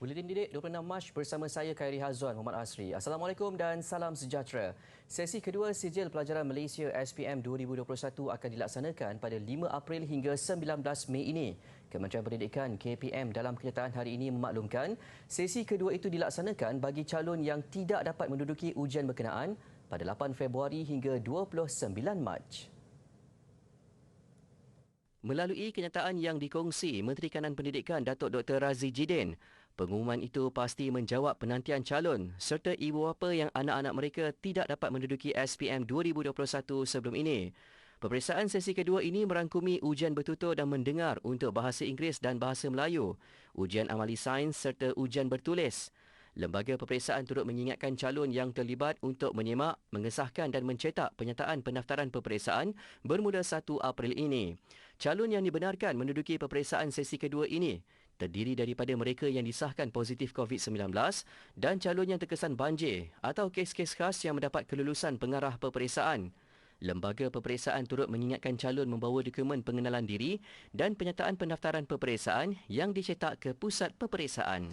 Buletin Didik 26 Mac bersama saya Khairi Hazwan Muhammad Asri. Assalamualaikum dan salam sejahtera. Sesi kedua Sijil Pelajaran Malaysia SPM 2021 akan dilaksanakan pada 5 April hingga 19 Mei ini. Kementerian Pendidikan KPM dalam kenyataan hari ini memaklumkan sesi kedua itu dilaksanakan bagi calon yang tidak dapat menduduki ujian berkenaan pada 8 Februari hingga 29 Mac. Melalui kenyataan yang dikongsi Menteri Kanan Pendidikan Datuk Dr. Razi Jidin, pengumuman itu pasti menjawab penantian calon serta ibu bapa yang anak-anak mereka tidak dapat menduduki SPM 2021 sebelum ini. Peperiksaan sesi kedua ini merangkumi ujian bertutur dan mendengar untuk bahasa Inggeris dan bahasa Melayu, ujian amali sains serta ujian bertulis. Lembaga peperiksaan turut mengingatkan calon yang terlibat untuk menyemak, mengesahkan dan mencetak penyataan pendaftaran peperiksaan bermula 1 April ini. Calon yang dibenarkan menduduki peperiksaan sesi kedua ini terdiri daripada mereka yang disahkan positif COVID-19 dan calon yang terkesan banjir atau kes-kes khas yang mendapat kelulusan pengarah peperiksaan. Lembaga peperiksaan turut mengingatkan calon membawa dokumen pengenalan diri dan penyataan pendaftaran peperiksaan yang dicetak ke pusat peperiksaan.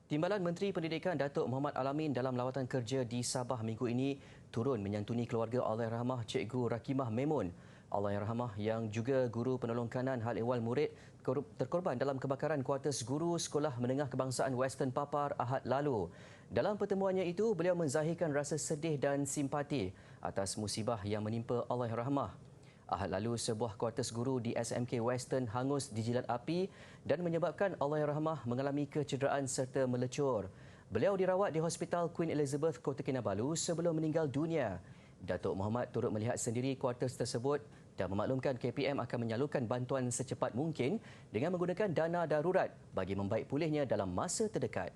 Timbalan Menteri Pendidikan Datuk Muhammad Alamin dalam lawatan kerja di Sabah minggu ini turun menyantuni keluarga Allahyarhamah Cikgu Rakimah Memun. Allahyarhamah yang juga guru penolong kanan hal ehwal murid terkorban dalam kebakaran kuartus guru Sekolah Menengah Kebangsaan Western Papar Ahad lalu. Dalam pertemuannya itu, beliau menzahirkan rasa sedih dan simpati atas musibah yang menimpa Allahyarhamah. Ahad lalu, sebuah kuartus guru di SMK Western hangus dijilat api dan menyebabkan Allahyarhamah mengalami kecederaan serta melecur. Beliau dirawat di Hospital Queen Elizabeth, Kota Kinabalu sebelum meninggal dunia. Datuk Muhammad turut melihat sendiri kuartus tersebut dan memaklumkan KPM akan menyalurkan bantuan secepat mungkin dengan menggunakan dana darurat bagi membaik pulihnya dalam masa terdekat.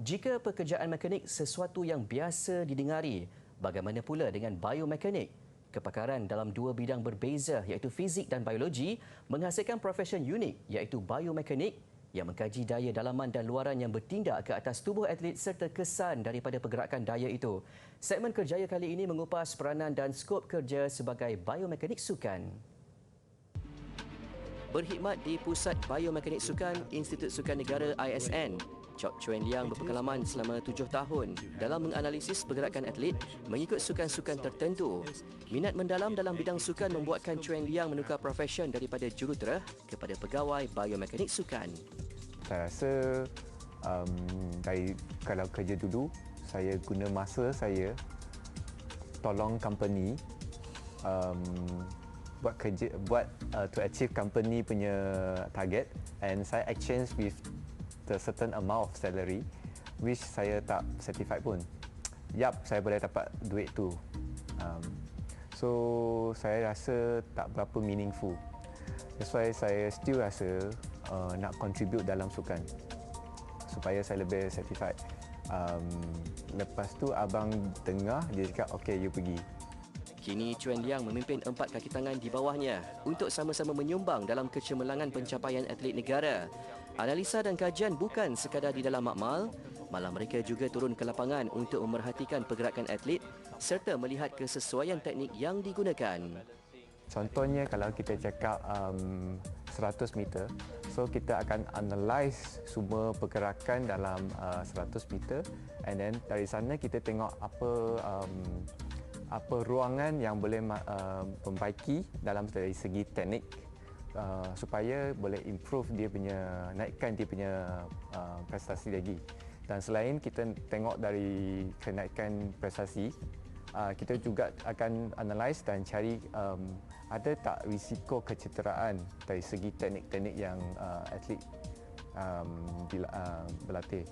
Jika pekerjaan mekanik sesuatu yang biasa didengari, bagaimana pula dengan biomekanik? Kepakaran dalam dua bidang berbeza iaitu fizik dan biologi menghasilkan profesion unik iaitu biomekanik yang mengkaji daya dalaman dan luaran yang bertindak ke atas tubuh atlet serta kesan daripada pergerakan daya itu. Segmen Kerjaya kali ini mengupas peranan dan skop kerja sebagai biomekanik sukan. Berkhidmat di Pusat Biomekanik Sukan Institut Sukan Negara ISN, Chok Chuen Liang berpengalaman selama 7 tahun dalam menganalisis pergerakan atlet mengikut sukan-sukan tertentu. Minat mendalam dalam bidang sukan membuatkan Chuen Liang menukar profesion daripada jurutera kepada pegawai biomekanik sukan. Saya rasa dari kalau kerja dulu, saya guna masa saya tolong company buat to achieve company punya target, and saya exchange with the certain amount of salary which saya tak certified pun. Saya boleh dapat duit tu. So saya rasa tak berapa meaningful. That's why saya still rasa nak contribute dalam sukan supaya saya lebih certified. Lepas tu abang dengar, dia cakap okay, you pergi. Kini Chuen Liang memimpin 4 kaki tangan di bawahnya untuk sama-sama menyumbang dalam kecemerlangan pencapaian atlet negara. Analisa dan kajian bukan sekadar di dalam makmal, malah mereka juga turun ke lapangan untuk memerhatikan pergerakan atlet serta melihat kesesuaian teknik yang digunakan. Contohnya kalau kita cakap 100 meter, so kita akan analyse semua pergerakan dalam 100 meter, and then dari sana kita tengok apa ruangan yang boleh membaiki dalam dari segi teknik supaya boleh improve dia punya, naikkan dia punya prestasi lagi. Dan selain kita tengok dari kenaikan prestasi, kita juga akan analyse dan cari ada tak risiko kecederaan dari segi teknik-teknik yang atlet berlatih.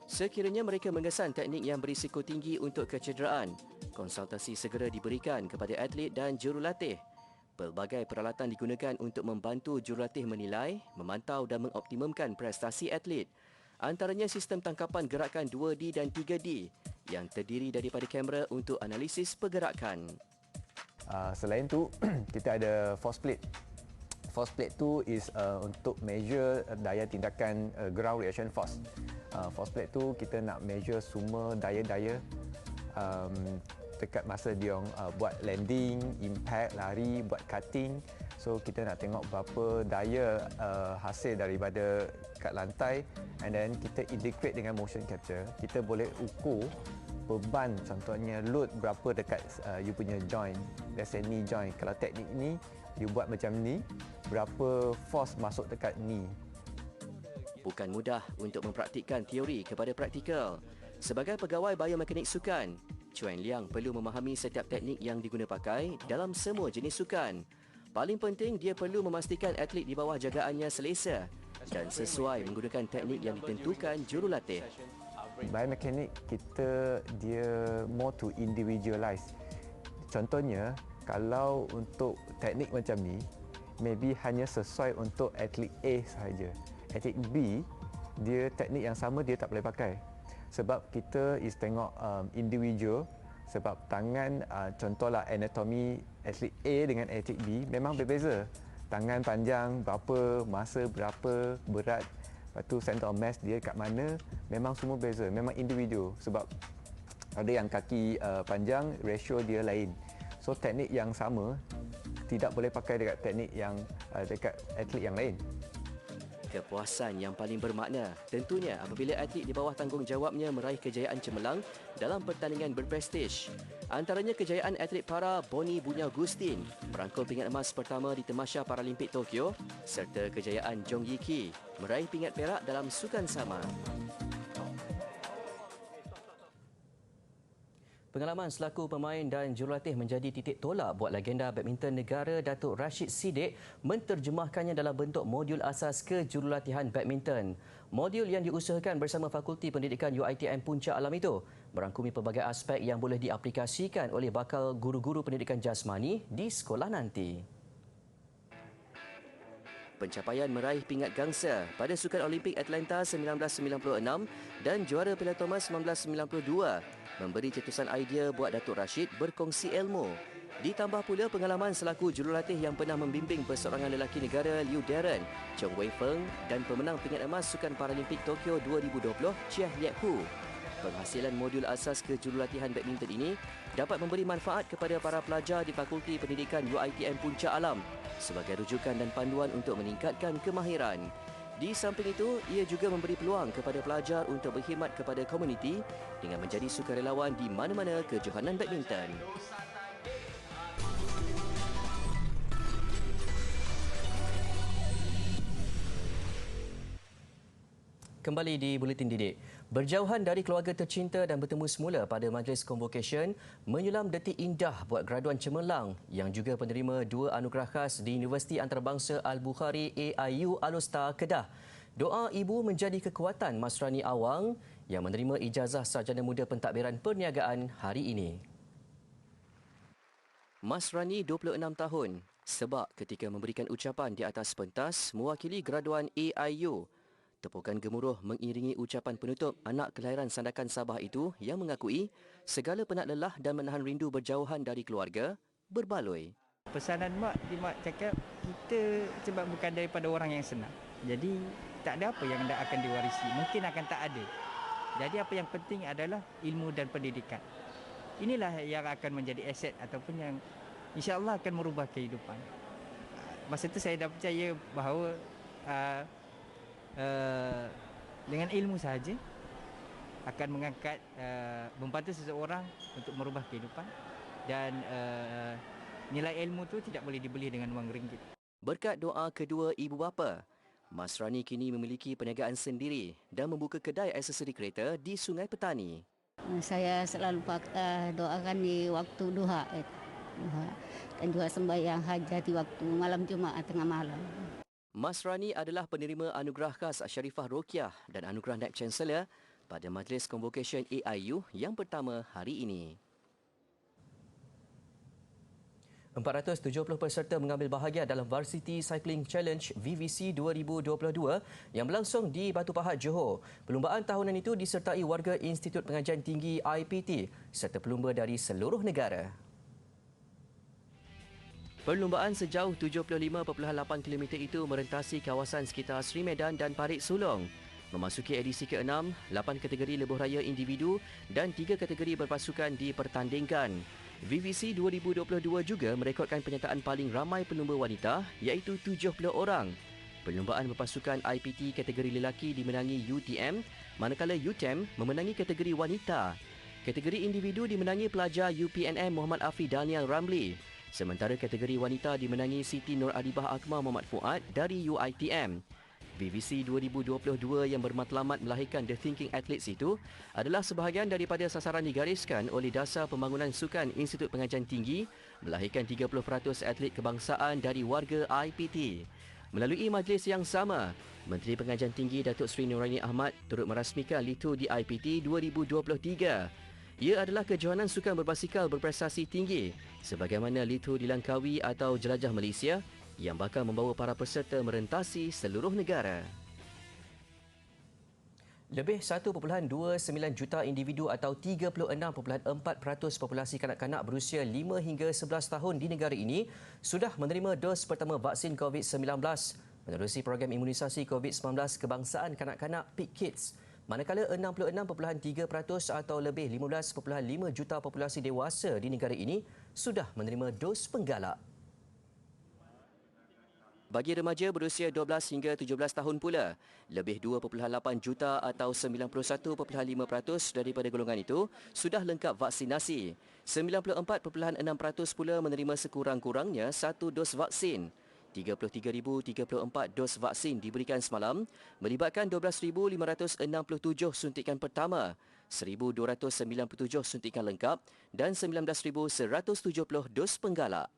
Sekiranya mereka mengesan teknik yang berisiko tinggi untuk kecederaan, konsultasi segera diberikan kepada atlet dan jurulatih. Pelbagai peralatan digunakan untuk membantu jurulatih menilai, memantau dan mengoptimumkan prestasi atlet. Antaranya sistem tangkapan gerakan 2D dan 3D yang terdiri daripada kamera untuk analisis pergerakan. Selain tu, kita ada force plate. Force plate tu is untuk measure daya tindakan ground reaction force. Force plate tu kita nak measure semua daya-daya dekat masa dia buat landing, impact, lari, buat cutting. So kita nak tengok berapa daya hasil daripada kat lantai, and then kita integrate dengan motion capture. Kita boleh ukur beban, contohnya load berapa dekat you punya joint. Let's say knee joint. Kalau teknik ni you buat macam ni, berapa force masuk dekat knee. Bukan mudah untuk mempraktikkan teori kepada praktikal. Sebagai pegawai biomekanik sukan, Chuan Liang perlu memahami setiap teknik yang diguna pakai dalam semua jenis sukan. Paling penting, dia perlu memastikan atlet di bawah jagaannya selesa dan sesuai menggunakan teknik yang ditentukan jurulatih. Biomekanik kita dia more to individualize. Contohnya, kalau untuk teknik macam ni, maybe hanya sesuai untuk atlet A sahaja. Atlet B, dia teknik yang sama dia tak boleh pakai. Sebab kita is tengok individual, sebab tangan contohlah anatomi atlet A dengan atlet B memang berbeza. Tangan panjang berapa, masa berapa, berat, lepas tu center of mass dia kat mana, memang semua beza, memang individu. Sebab ada yang kaki panjang, ratio dia lain. So teknik yang sama tidak boleh pakai dekat teknik yang dekat atlet yang lain. Kepuasan yang paling bermakna tentunya apabila atlet di bawah tanggungjawabnya meraih kejayaan cemerlang dalam pertandingan berprestij. Antaranya kejayaan atlet para Boni Bunya Gustin merangkul pingat emas pertama di Tamasya Paralimpik Tokyo serta kejayaan Jong Yi Ki meraih pingat perak dalam sukan sama. Pengalaman selaku pemain dan jurulatih menjadi titik tolak buat legenda badminton negara Datuk Rashid Siddiq menterjemahkannya dalam bentuk modul asas kejurulatihan badminton. Modul yang diusahakan bersama Fakulti Pendidikan UiTM Puncak Alam itu merangkumi pelbagai aspek yang boleh diaplikasikan oleh bakal guru-guru pendidikan jasmani di sekolah nanti. Pencapaian meraih pingat gangsa pada Sukan Olimpik Atlanta 1996 dan juara Piala Thomas 1992 memberi cetusan idea buat Datuk Rashid berkongsi ilmu. Ditambah pula pengalaman selaku jurulatih yang pernah membimbing perseorangan lelaki negara Liu Darren, Chong Wei Feng dan pemenang pingat emas Sukan Paralimpik Tokyo 2020 Chia Liat Hu. Penghasilan modul asas kejurulatihan badminton ini dapat memberi manfaat kepada para pelajar di Fakulti Pendidikan UiTM Puncak Alam sebagai rujukan dan panduan untuk meningkatkan kemahiran. Di samping itu, ia juga memberi peluang kepada pelajar untuk berkhidmat kepada komuniti dengan menjadi sukarelawan di mana-mana kejohanan badminton. Kembali di Buletin Didik. Berjauhan dari keluarga tercinta dan bertemu semula pada Majlis Convocation menyulam detik indah buat graduan cemerlang yang juga penerima 2 anugerah khas di Universiti Antarabangsa Al-Bukhari AIU Al-Usta Kedah. Doa ibu menjadi kekuatan Masrani Awang yang menerima ijazah Sarjana Muda Pentadbiran Perniagaan hari ini. Masrani 26 tahun sebab ketika memberikan ucapan di atas pentas mewakili graduan AIU. Tepukan gemuruh mengiringi ucapan penutup anak kelahiran Sandakan Sabah itu yang mengakui segala penat lelah dan menahan rindu berjauhan dari keluarga berbaloi. Pesanan mak cakap kita sebab bukan daripada orang yang senang. Jadi tak ada apa yang akan diwarisi. Mungkin akan tak ada. Jadi apa yang penting adalah ilmu dan pendidikan. Inilah yang akan menjadi aset ataupun yang insya-Allah akan merubah kehidupan. Masa itu saya dah percaya bahawa dengan ilmu sahaja akan mengangkat membantu seseorang untuk merubah kehidupan dan nilai ilmu tu tidak boleh dibeli dengan wang ringgit. Berkat doa kedua ibu bapa, Masrani kini memiliki perniagaan sendiri dan membuka kedai aksesori kereta di Sungai Petani. Saya selalu doakan di waktu duha dan juga sembahyang hajat di waktu malam Jumaat tengah malam. Masrani adalah penerima anugerah khas Syarifah Rokiah dan anugerah Naib Chancellor pada Majlis Convocation AIU yang pertama hari ini. 470 peserta mengambil bahagian dalam Varsity Cycling Challenge VVC 2022 yang berlangsung di Batu Pahat, Johor. Perlumbaan tahunan itu disertai warga Institut Pengajian Tinggi IPT serta pelumba dari seluruh negara. Perlumbaan sejauh 75.8 km itu merentasi kawasan sekitar Sri Medan dan Parit Sulong. Memasuki edisi ke-6, 8 kategori lebuh raya individu dan 3 kategori berpasukan dipertandingkan. VVC 2022 juga merekodkan penyertaan paling ramai pelumba wanita iaitu 70 orang. Perlumbaan berpasukan IPT kategori lelaki dimenangi UTM, manakala UTM memenangi kategori wanita. Kategori individu dimenangi pelajar UPNM Muhammad Afi Daniel Ramli. Sementara kategori wanita dimenangi Siti Nur Adibah Akmal Muhammad Fuad dari UITM. VVC 2022 yang bermatlamat melahirkan The Thinking Athletes itu adalah sebahagian daripada sasaran digariskan oleh Dasar Pembangunan Sukan Institut Pengajian Tinggi melahirkan 30% atlet kebangsaan dari warga IPT. Melalui majlis yang sama, Menteri Pengajian Tinggi Datuk Seri Nuraini Ahmad turut merasmikan LITU di IPT 2023. Ia adalah kejohanan sukan berbasikal berprestasi tinggi sebagaimana LITU di Langkawi atau Jelajah Malaysia yang bakal membawa para peserta merentasi seluruh negara. Lebih 1.29 juta individu atau 36.4% populasi kanak-kanak berusia 5 hingga 11 tahun di negara ini sudah menerima dos pertama vaksin COVID-19 menerusi program imunisasi COVID-19 kebangsaan kanak-kanak Peak Kids. Manakala 66.3% atau lebih 15.5 juta populasi dewasa di negara ini sudah menerima dos penggalak. Bagi remaja berusia 12 hingga 17 tahun pula, lebih 2.8 juta atau 91.5% daripada golongan itu sudah lengkap vaksinasi. 94.6% pula menerima sekurang-kurangnya satu dos vaksin. 33,034 dos vaksin diberikan semalam, melibatkan 12,567 suntikan pertama, 1,297 suntikan lengkap dan 19,170 dos penggalak.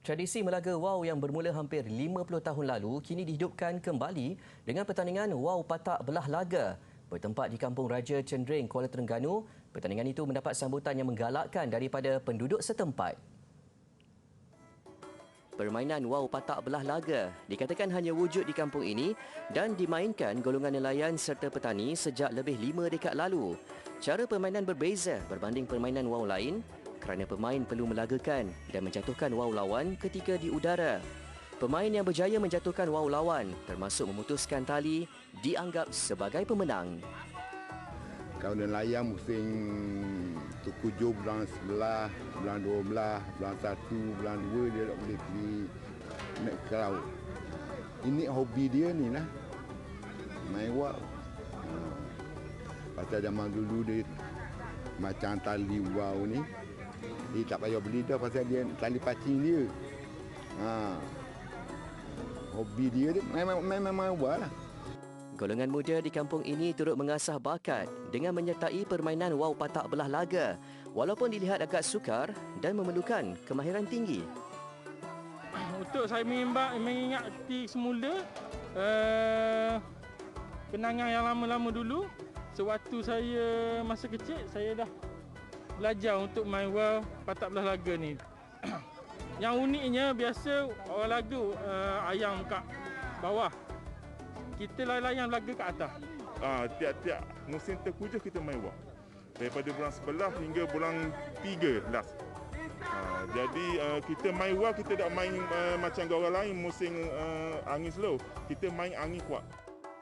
Tradisi melaga WOW yang bermula hampir 50 tahun lalu kini dihidupkan kembali dengan pertandingan WOW Patak Belah Laga. Bertempat di Kampung Raja Cendring, Kuala Terengganu, pertandingan itu mendapat sambutan yang menggalakkan daripada penduduk setempat. Permainan WOW Patak Belah Laga dikatakan hanya wujud di kampung ini dan dimainkan golongan nelayan serta petani sejak lebih 5 dekad lalu. Cara permainan berbeza berbanding permainan WOW lain kerana pemain perlu melagakan dan menjatuhkan WOW lawan ketika di udara. Pemain yang berjaya menjatuhkan WOW lawan termasuk memutuskan tali dianggap sebagai pemenang. Kalau nelayan musim tujuh bulan 11, bulan 12, bulan 1, bulan 2 dia tak boleh pergi naik ke laut. Ini hobi dia ni lah, main WOW. Pasal zaman dulu dia macam tali WOW ni, dia tak payah beli dah pasal dia tali pacing dia. Hobi dia main WOW lah. Golongan muda di kampung ini turut mengasah bakat dengan menyertai permainan WOW Patak Belah Laga walaupun dilihat agak sukar dan memerlukan kemahiran tinggi. Untuk saya mengingati semula kenangan yang lama-lama dulu. Sewaktu saya masa kecil, saya dah belajar untuk main WOW Patak Belah Laga ni. Yang uniknya biasa orang laga ayam kat bawah. Kita layan laga kat atas. Tiap-tiap musim terkujuh kita main WOW. Daripada bulan 11 hingga bulan 3 last. Jadi kita main WOW, kita tak main macam orang lain musim angin slow. Kita main angin kuat.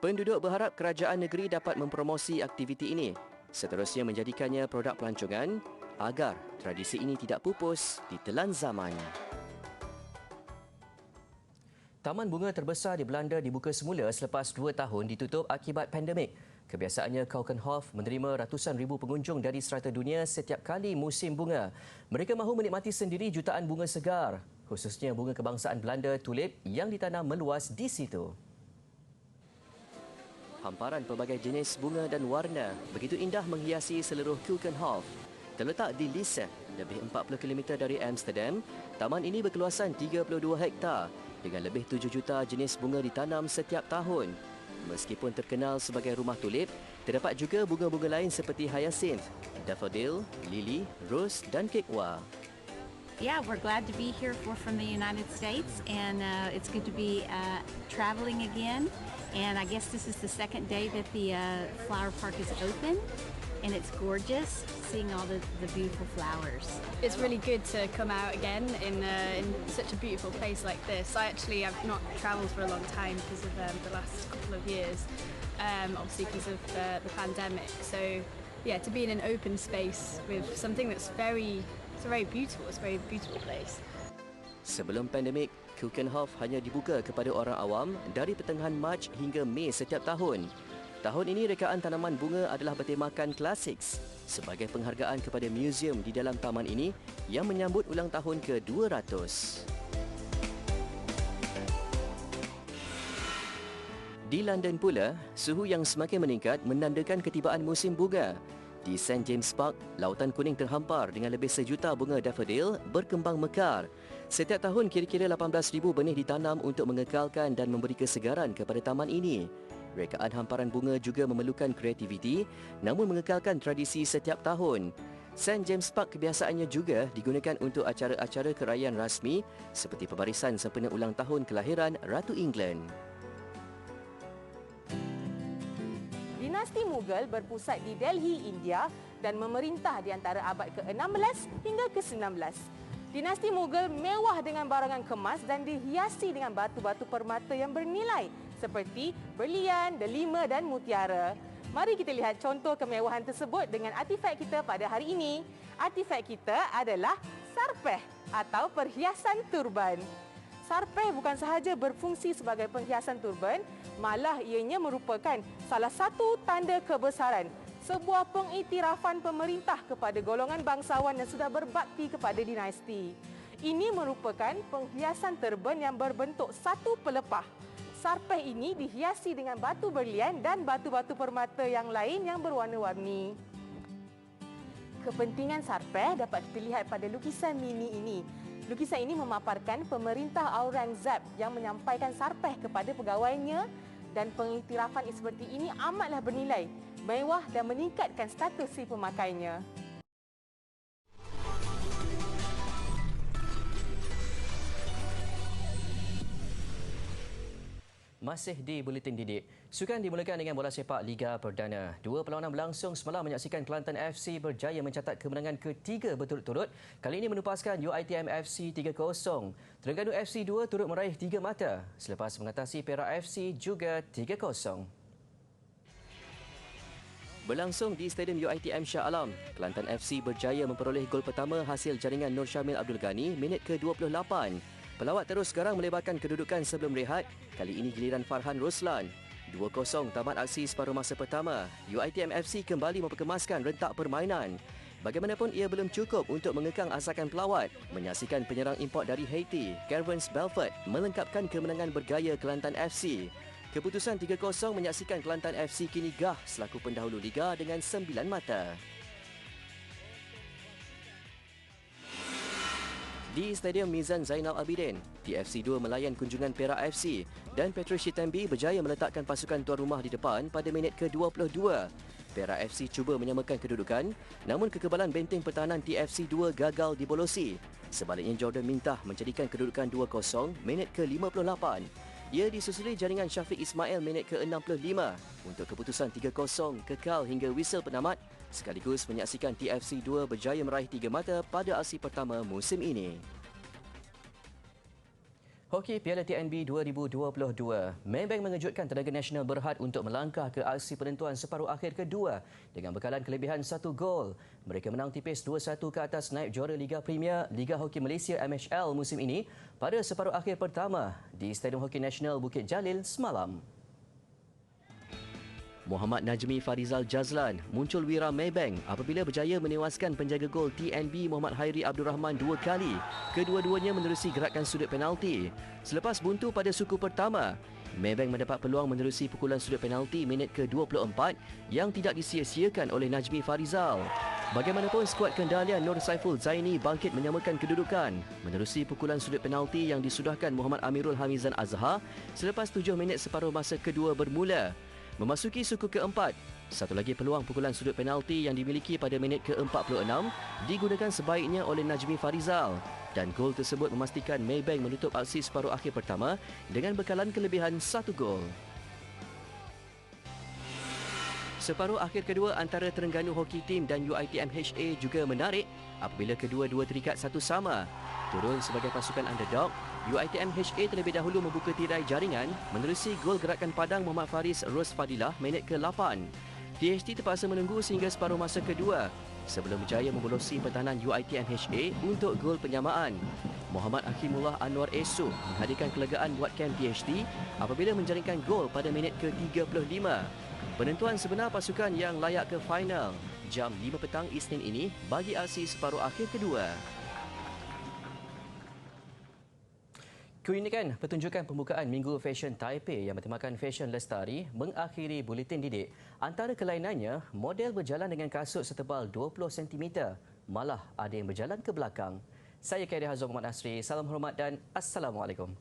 Penduduk berharap kerajaan negeri dapat mempromosi aktiviti ini, seterusnya menjadikannya produk pelancongan agar tradisi ini tidak pupus ditelan zaman. Taman bunga terbesar di Belanda dibuka semula selepas 2 tahun ditutup akibat pandemik. Kebiasaannya Keukenhof menerima ratusan ribu pengunjung dari serata dunia setiap kali musim bunga. Mereka mahu menikmati sendiri jutaan bunga segar, khususnya bunga kebangsaan Belanda tulip yang ditanam meluas di situ. Hamparan pelbagai jenis bunga dan warna begitu indah menghiasi seluruh Keukenhof. Terletak di Lisse lebih 40 km dari Amsterdam, taman ini berkeluasan 32 hektar dengan lebih 7 juta jenis bunga ditanam setiap tahun. Meskipun terkenal sebagai rumah tulip, terdapat juga bunga-bunga lain seperti hyacinth, daffodil, lily, rose dan kekwa. Yeah, we're glad to be here from the United States, and it's good to be traveling again. And I guess this is the second day that the flower park is open, and it's gorgeous seeing all the beautiful flowers. It's really good to come out again in such a beautiful place like this. I've not travelled for a long time because of the last couple of years, obviously because of the pandemic. So yeah, to be in an open space with something that's very beautiful. It's a very beautiful place. Sebelum pandemik, Keukenhof hanya dibuka kepada orang awam dari pertengahan Mac hingga Mei setiap tahun. Tahun ini rekaan tanaman bunga adalah bertemakan Classics sebagai penghargaan kepada muzium di dalam taman ini yang menyambut ulang tahun ke-200. Di London pula, suhu yang semakin meningkat menandakan ketibaan musim bunga. Di St. James Park, lautan kuning terhampar dengan lebih sejuta bunga daffodil berkembang mekar. Setiap tahun kira-kira 18,000 benih ditanam untuk mengekalkan dan memberi kesegaran kepada taman ini. Rekaan hamparan bunga juga memerlukan kreativiti namun mengekalkan tradisi setiap tahun. St. James Park kebiasaannya juga digunakan untuk acara-acara kerajaan rasmi seperti pembarisan sempena ulang tahun kelahiran Ratu England. Dinasti Mughal berpusat di Delhi, India dan memerintah di antara abad ke-16 hingga ke-19. Dinasti Mughal mewah dengan barangan kemas dan dihiasi dengan batu-batu permata yang bernilai seperti berlian, delima dan mutiara. Mari kita lihat contoh kemewahan tersebut dengan artifak kita pada hari ini. Artifak kita adalah sarpeh atau perhiasan turban. Sarpeh bukan sahaja berfungsi sebagai penghiasan turban, malah ianya merupakan salah satu tanda kebesaran, sebuah pengiktirafan pemerintah kepada golongan bangsawan yang sudah berbakti kepada dinasti. Ini merupakan penghiasan turban yang berbentuk satu pelepah. Sarpeh ini dihiasi dengan batu berlian dan batu-batu permata yang lain yang berwarna-warni. Kepentingan sarpeh dapat dilihat pada lukisan mini ini. Lukisan ini memaparkan pemerintah Aurangzeb yang menyampaikan sarpeh kepada pegawainya dan pengiktirafan seperti ini amatlah bernilai, mewah dan meningkatkan status si pemakainya. Masih di Buletin Didik. Sukan dimulakan dengan bola sepak Liga Perdana. Dua perlawanan berlangsung semalam menyaksikan Kelantan FC berjaya mencatat kemenangan ketiga berturut-turut. Kali ini menupaskan UiTM FC 3-0. Terengganu FC 2 turut meraih 3 mata selepas mengatasi Perak FC juga 3-0. Berlangsung di Stadium UiTM Shah Alam, Kelantan FC berjaya memperoleh gol pertama hasil jaringan Nur Syamil Abdul Ghani minit ke-28. Pelawat terus sekarang melebarkan kedudukan sebelum rehat. Kali ini giliran Farhan Roslan. 2-0 tamat aksi separuh masa pertama. UiTM FC kembali memperkemaskan rentak permainan. Bagaimanapun ia belum cukup untuk mengekang asakan pelawat. Menyaksikan penyerang import dari Haiti, Kervance Belfort, melengkapkan kemenangan bergaya Kelantan FC. Keputusan 3-0 menyaksikan Kelantan FC kini gah selaku pendahulu Liga dengan 9 mata. Di Stadium Mizan Zainal Abidin, TFC 2 melayan kunjungan Perak FC dan Petrus Shitembi berjaya meletakkan pasukan tuan rumah di depan pada minit ke-22. Perak FC cuba menyamakan kedudukan, namun kekebalan benteng pertahanan TFC 2 gagal dibolosi. Sebaliknya Jordan Mintah menjadikan kedudukan 2-0 minit ke-58. Ia disusuli jaringan Syafiq Ismail minit ke-65 untuk keputusan 3-0 kekal hingga whistle penamat, sekaligus menyaksikan TFC 2 berjaya meraih 3 mata pada aksi pertama musim ini. Hoki Piala TNB 2022. Maybank mengejutkan tenaga nasional Berhad untuk melangkah ke aksi penentuan separuh akhir kedua dengan bekalan kelebihan 1 gol. Mereka menang tipis 2-1 ke atas naib juara Liga Premier Liga Hoki Malaysia MHL musim ini pada separuh akhir pertama di Stadium Hoki Nasional Bukit Jalil semalam. Muhammad Najmi Farizal Jazlan muncul wira Maybank apabila berjaya menewaskan penjaga gol TNB Muhammad Hairi Abdul Rahman 2 kali. Kedua-duanya menerusi gerakan sudut penalti. Selepas buntu pada suku pertama, Maybank mendapat peluang menerusi pukulan sudut penalti minit ke-24 yang tidak disia-siakan oleh Najmi Farizal. Bagaimanapun, skuad kendalian Nur Saiful Zaini bangkit menyamakan kedudukan menerusi pukulan sudut penalti yang disudahkan Muhammad Amirul Hamizan Azhar selepas 7 minit separuh masa kedua bermula. Memasuki suku keempat, satu lagi peluang pukulan sudut penalti yang dimiliki pada minit ke-46 digunakan sebaiknya oleh Najmi Farizal dan gol tersebut memastikan Maybank menutup aksi separuh akhir pertama dengan bekalan kelebihan 1 gol. Separuh akhir kedua antara Terengganu Hockey Team dan UiTM-HA juga menarik apabila kedua-dua terikat satu sama. Turun sebagai pasukan underdog, UiTM-HA terlebih dahulu membuka tirai jaringan menerusi gol gerakan padang Muhammad Faris Ros Fadilah minit ke-8. THT terpaksa menunggu sehingga separuh masa kedua sebelum berjaya membolosi pertahanan UiTM-HA untuk gol penyamaan. Muhammad Hakimullah Anwar esok menghadirkan kelegaan buat kem THT apabila menjaringkan gol pada minit ke-35. Penentuan sebenar pasukan yang layak ke final jam 5 petang Isnin ini bagi aksi separuh akhir kedua. Keunikan pertunjukan pembukaan Minggu Fashion Taipei yang bertemakan Fashion Lestari mengakhiri buletin didik. Antara kelainannya, model berjalan dengan kasut setebal 20 cm, malah ada yang berjalan ke belakang. Saya Khairi Hazom Muhammad Asri, salam hormat dan Assalamualaikum.